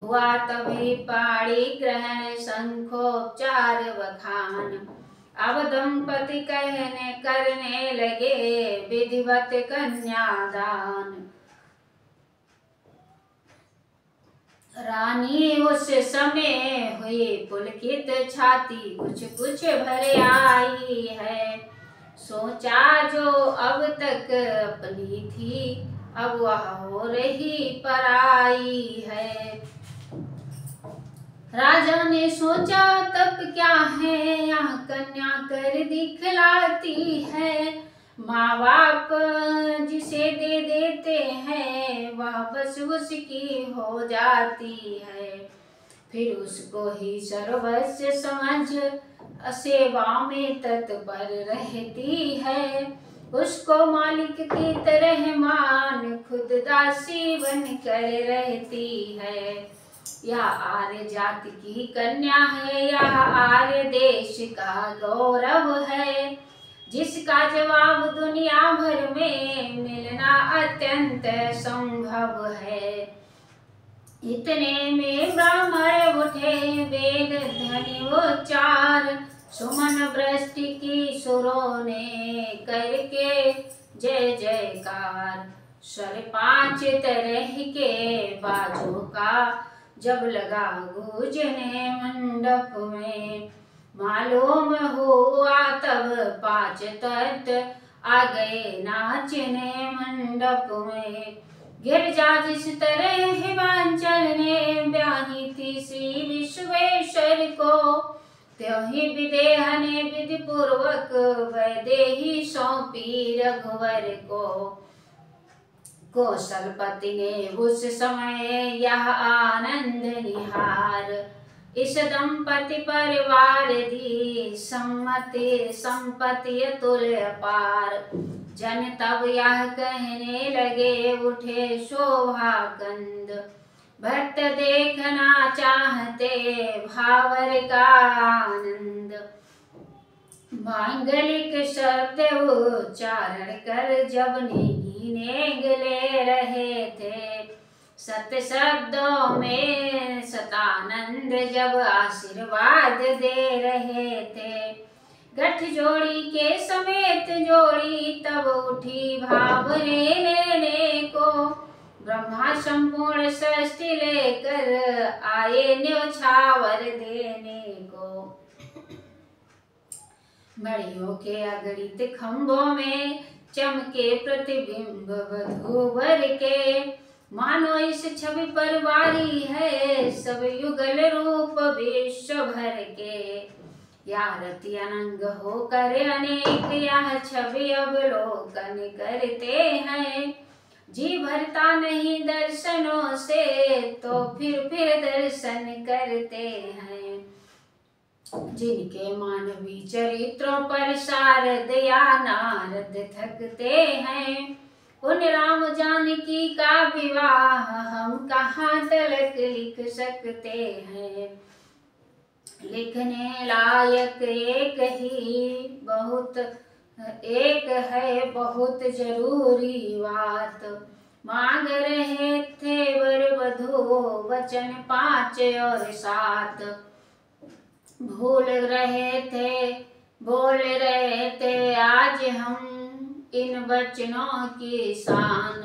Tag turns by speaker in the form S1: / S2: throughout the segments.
S1: हुआ तभी पाणी ग्रहण शंखोपचार बखान। अब दंपति कहने करने लगे विधिवत कन्यादान। रानी उस समय हुई पुलकित, छाती कुछ कुछ भर आई है। सोचा जो अब तक अपनी थी, अब वह हो रही पराई है। राजा ने सोचा तब क्या है, यह कन्या कर दिखलाती है। माँ बाप जिसे दे देते हैं, वह बस उसकी हो जाती है। फिर उसको ही सर्वस्व समझ सेवा में तत्पर रहती है। उसको मालिक की तरह मान, खुद दासी बन कर रहती है। यह आर्य जाति की कन्या है, यह आर्य देश का गौरव है, जिसका जवाब दुनिया भर में मिलना अत्यंत संभव है। इतने में ब्राह्मण उठे वेद ध्वनि उच्चार, सुमन वृष्टि की सुरों ने करके जय जयकार। स्वर 5 तरह के बाजों का जब लगा गूंजने मंडप में, मालूम हुआ तब 5 तत्व आ गए नाचने मंडप में। गिरजा जिस तरह हिमांचल ने ब्याही थी श्री विश्वेश्वर को, त्यों ही विदेह ने विधि पूर्वक वैदेही सौंपी रघुवर को। कौशलपति ने उस समय यह आनंद निहार, इस दंपति परिवार दी सम्मति संपत्ति अतुल्य पार। जन तब यह कहने लगे उठे शोभा कंद, भक्त देखना चाहते भावर का आनंद। मांगलिक शब्द उच्चारण कर जब नेगी गले रहे थे, सत शब्दों में सतानंद जब आशीर्वाद दे रहे थे। गठ जोड़ी के समेत जोड़ी तब उठी भावरे लेने को, ब्रह्मा संपूर्ण सृष्टि लेकर आए न्योछावर देने को। मणियों के अगणित खंभों में चमके प्रतिबिंब वधूवर के, मानो इस छवि पर वारी है सब युगल रूप विश्व भर के। या रति अनंग होकर अनेक यह छवि अवलोकन करते हैं, जी भरता नहीं दर्शनों से तो फिर दर्शन करते हैं। जिनके मानवी चरित्रों पर शारद या नारद थकते हैं, उन राम जानकी का विवाह हम कहाँ तलक लिख सकते हैं। लिखने लायक एक है बहुत जरूरी बात। मांग रहे थे वर वधू वचन 5 और 7, बोल रहे थे आज हम इन वचनों की शान,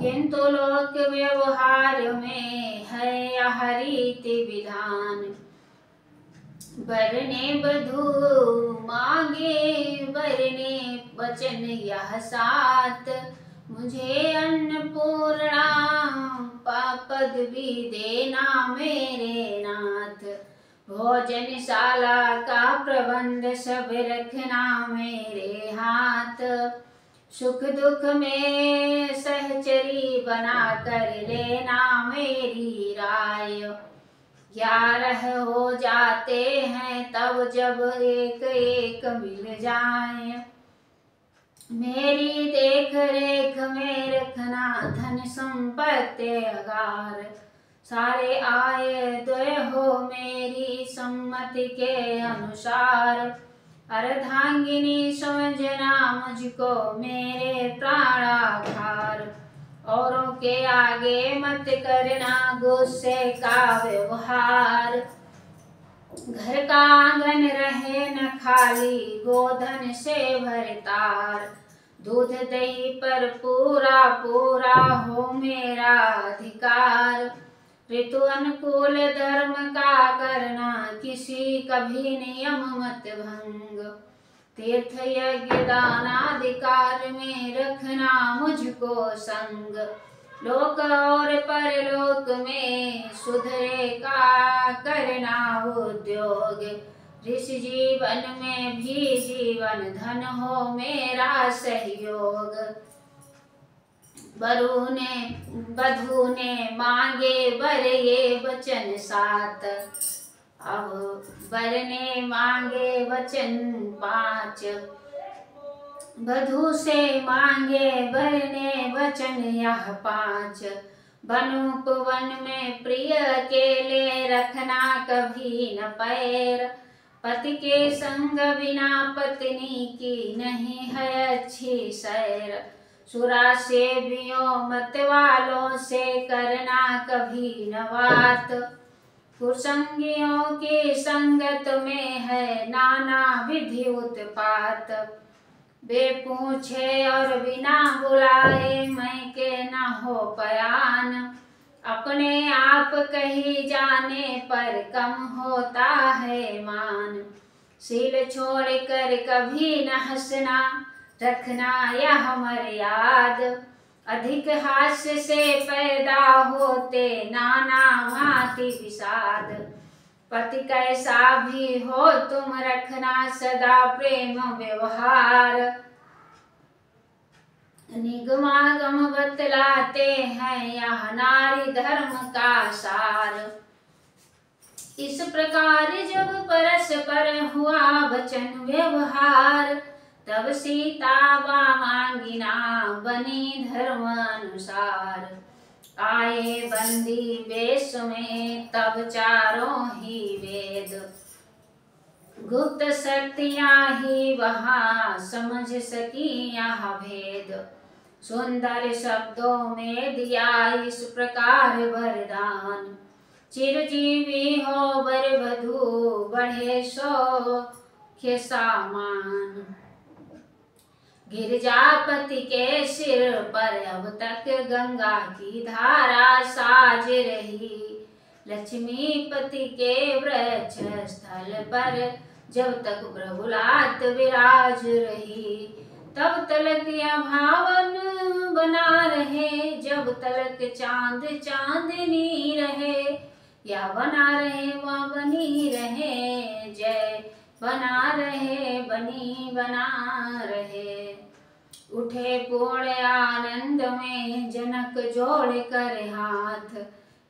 S1: किंतु लोक व्यवहार में है यह रीति विधान। वरने वधू मांगे वरने वचन यह 7, मुझे अन्नपूर्णा पदवी देना मेरे नाथ। भोजनशाला का प्रबंध सब रखना मेरे हाथ, सुख दुख में सहचरी बना कर लेना मेरी राय। 11 हो जाते हैं तब जब एक एक मिल जाए, मेरी देख रेख में रखना धन संपत्ति अगार। सारे आए द्वय हो मेरी सम्मति के अनुसार, अर्धांगिनी समझना मुझको मेरे प्राणाधार। औरों के आगे मत करना गुस्से का व्यवहार। घर का आंगन रहे न खाली, गोधन से भरतार। दूध दही पर पूरा पूरा हो मेरा अधिकार। ऋतु अनुकूल धर्म का करना, किसी कभी नियम मत भंग। तीर्थ यज्ञ दानाधिकार में रखना मुझको संग। लोक और परलोक में सुधरेगा करना उद्योग। ऋषि जीवन में भी जीवन धन हो मेरा सहयोग। वधू ने मांगे वर ये वचन सात, अब वर ने मांगे वचन 5। वधू से मांगे वर ने वचन यह 5। वनुपवन में प्रिय अकेले रखना कभी न पैर। पति के संग बिना पत्नी की नहीं है अच्छी सैर। सुरा सेवियों मत वालों से करना कभी न बात। कुसंगियों की संगत में है नाना विधि उत्पात। वे पूछे और बिना बुलाए मैं के न हो पयान। अपने आप कही जाने पर कम होता है मान। सील छोड़ कर कभी न हंसना, रखना यह मर्याद। अधिक हास्य से पैदा होते नाना भांति विषाद। पति कैसा भी हो तुम रखना सदा प्रेम व्यवहार। निगमागम बतलाते हैं यह नारी धर्म का सार। इस प्रकार जब परस्पर हुआ वचन व्यवहार, तब सीता वामांगिना बनी धर्म अनुसार। आए बंदी वेश में तब चारों ही वेद, गुप्त शक्तियाँ ही वहाँ समझ सकी यह भेद। सुंदर शब्दों में दिया इस प्रकार वरदान, चिरजीवी हो वर वधू बढ़े सौख्य सामान। गिरजापति के सिर पर अब तक गंगा की धारा साज रही। लक्ष्मीपति के वृक्ष स्थल पर जब तक प्रभुलात विराज रही, तब तलक यह भावन बना रहे। जब तलक चांद चांदनी रहे, या बना रहे वह बनी रहे। जय बना रहे बनी बना रहे। उठे पूर्ण आनंद में जनक जोड़ कर हाथ,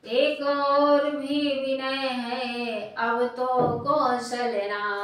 S1: एक और भी विनय है अब तो कौशलनाथ।